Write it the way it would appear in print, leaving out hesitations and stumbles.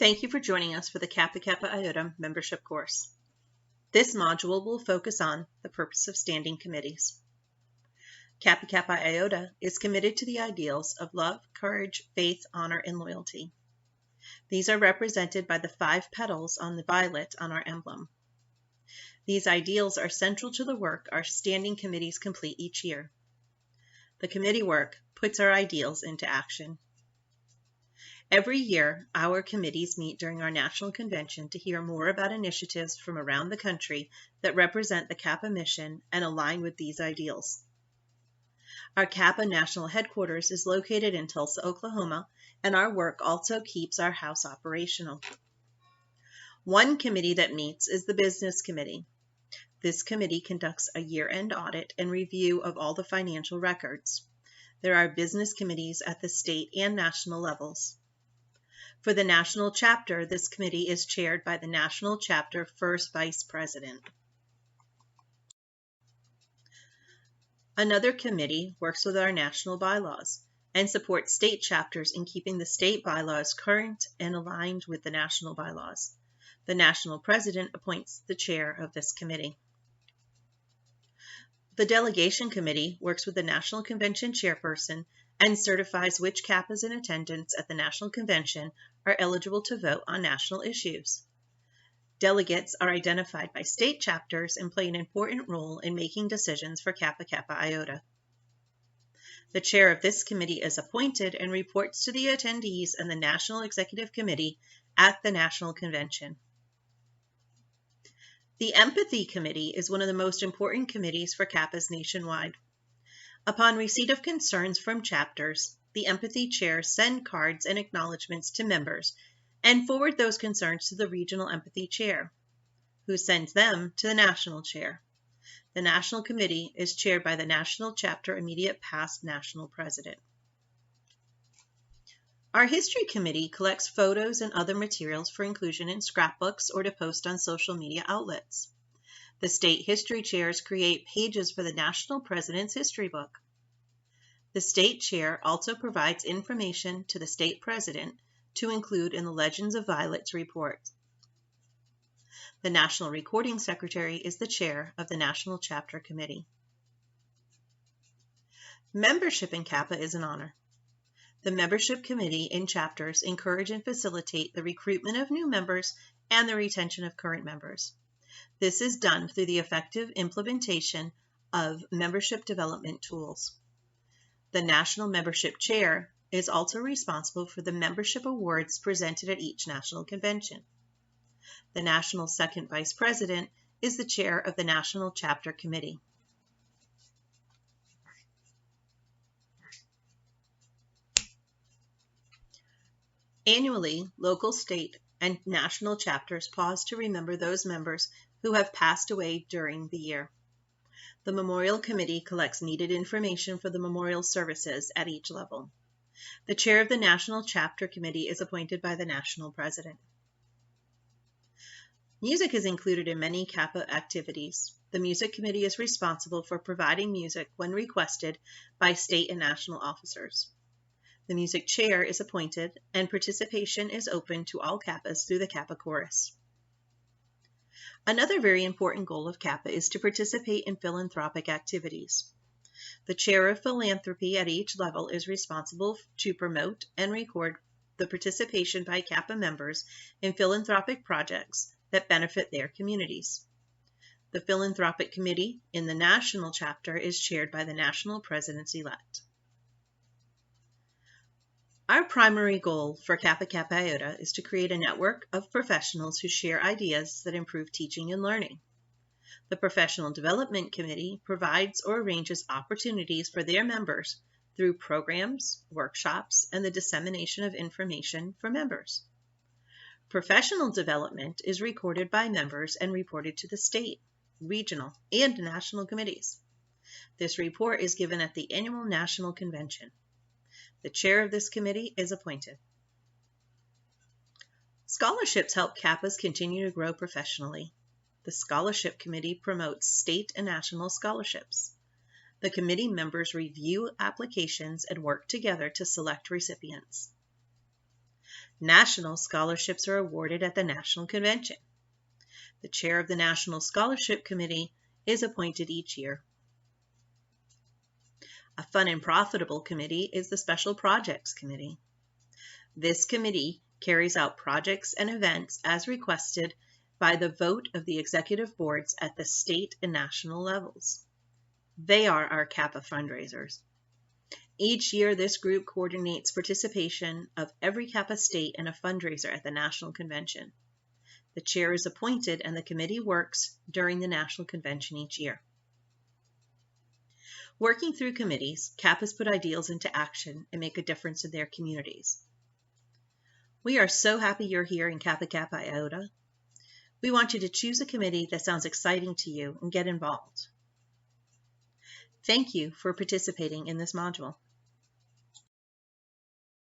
Thank you for joining us for the Kappa Kappa Iota membership course. This module will focus on the purpose of standing committees. Kappa Kappa Iota is committed to the ideals of love, courage, faith, honor, and loyalty. These are represented by the 5 petals on the violet on our emblem. These ideals are central to the work our standing committees complete each year. The committee work puts our ideals into action. Every year, our committees meet during our national convention to hear more about initiatives from around the country that represent the Kappa mission and align with these ideals. Our Kappa national headquarters is located in Tulsa, Oklahoma, and our work also keeps our house operational. One committee that meets is the Business Committee. This committee conducts a year-end audit and review of all the financial records. There are business committees at the state and national levels. For the national chapter, this committee is chaired by the national chapter first vice president. Another committee works with our national bylaws and supports state chapters in keeping the state bylaws current and aligned with the national bylaws. The national president appoints the chair of this committee. The delegation committee works with the national convention chairperson and certifies which Kappas in attendance at the national convention are eligible to vote on national issues. Delegates are identified by state chapters and play an important role in making decisions for Kappa Kappa Iota. The chair of this committee is appointed and reports to the attendees and the National Executive Committee at the national convention. The Empathy Committee is one of the most important committees for Kappas nationwide. Upon receipt of concerns from chapters, the Empathy chairs send cards and acknowledgments to members and forward those concerns to the Regional Empathy Chair, who sends them to the National Chair. The National Committee is chaired by the National Chapter Immediate Past National President. Our History Committee collects photos and other materials for inclusion in scrapbooks or to post on social media outlets. The state history chairs create pages for the National President's History Book. The state chair also provides information to the state president to include in the Legends of Violets report. The National Recording Secretary is the chair of the National Chapter Committee. Membership in Kappa is an honor. The membership committee in chapters encourage and facilitate the recruitment of new members and the retention of current members. This is done through the effective implementation of membership development tools. The National Membership Chair is also responsible for the membership awards presented at each national convention. The National Second Vice President is the chair of the National Chapter Committee. Annually, local, state, and national chapters pause to remember those members who have passed away during the year. The Memorial Committee collects needed information for the memorial services at each level. The chair of the National Chapter Committee is appointed by the National President. Music is included in many Kappa activities. The Music Committee is responsible for providing music when requested by state and national officers. The music chair is appointed, and participation is open to all Kappas through the Kappa Chorus. Another very important goal of Kappa is to participate in philanthropic activities. The chair of philanthropy at each level is responsible to promote and record the participation by Kappa members in philanthropic projects that benefit their communities. The Philanthropic Committee in the national chapter is chaired by the National President-elect. Our primary goal for Kappa Kappa Iota is to create a network of professionals who share ideas that improve teaching and learning. The Professional Development Committee provides or arranges opportunities for their members through programs, workshops, and the dissemination of information for members. Professional development is recorded by members and reported to the state, regional, and national committees. This report is given at the annual national convention. The chair of this committee is appointed. Scholarships help Kappas continue to grow professionally. The Scholarship Committee promotes state and national scholarships. The committee members review applications and work together to select recipients. National scholarships are awarded at the National Convention. The chair of the National Scholarship Committee is appointed each year. A fun and profitable committee is the Special Projects Committee. This committee carries out projects and events as requested by the vote of the executive boards at the state and national levels. They are our Kappa fundraisers. Each year, this group coordinates participation of every Kappa state in a fundraiser at the National Convention. The chair is appointed and the committee works during the National Convention each year. Working through committees, Kappas put ideals into action and make a difference in their communities. We are so happy you're here in Kappa Kappa Iota. We want you to choose a committee that sounds exciting to you and get involved. Thank you for participating in this module.